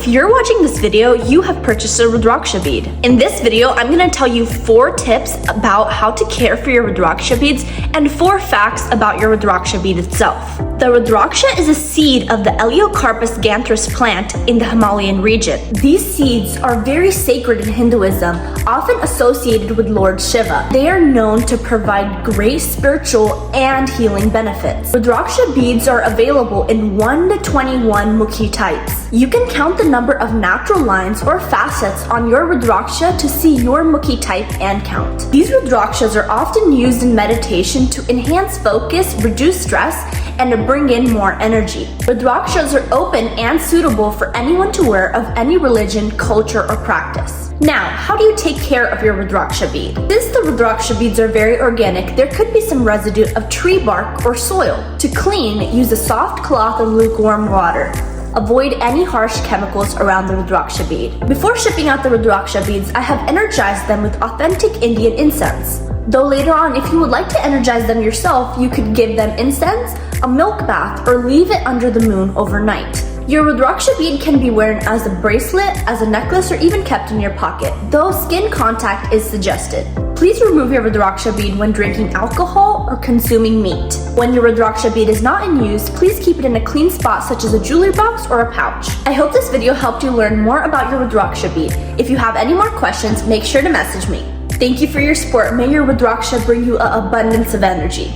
if you're watching this video, you have purchased a Rudraksha bead. In this video, I'm going to tell you 4 tips about how to care for your Rudraksha beads and 4 facts about your Rudraksha bead itself. The Rudraksha is a seed of the Eliocarpus ganthrus plant in the Himalayan region. These seeds are very sacred in Hinduism, often associated with Lord Shiva. They are known to provide great spiritual and healing benefits. Rudraksha beads are available in 1 to 21 mukhi types. You can count the number of natural lines or facets on your Rudraksha to see your mukhi type and count. These Rudrakshas are often used in meditation to enhance focus, reduce stress, and to bring in more energy. Rudrakshas are open and suitable for anyone to wear of any religion, culture, or practice. Now, how do you take care of your Rudraksha bead? Since the Rudraksha beads are very organic, there could be some residue of tree bark or soil. To clean, use a soft cloth and lukewarm water. Avoid any harsh chemicals around the Rudraksha bead. Before shipping out the Rudraksha beads, I have energized them with authentic Indian incense. Though later on, if you would like to energize them yourself, you could give them incense, a milk bath, or leave it under the moon overnight. Your Rudraksha bead can be worn as a bracelet, as a necklace, or even kept in your pocket, though skin contact is suggested. Please remove your Rudraksha bead when drinking alcohol or consuming meat. When your Rudraksha bead is not in use, please keep it in a clean spot such as a jewelry box or a pouch. I hope this video helped you learn more about your Rudraksha bead. If you have any more questions, make sure to message me. Thank you for your support. May your Rudraksha bring you an abundance of energy.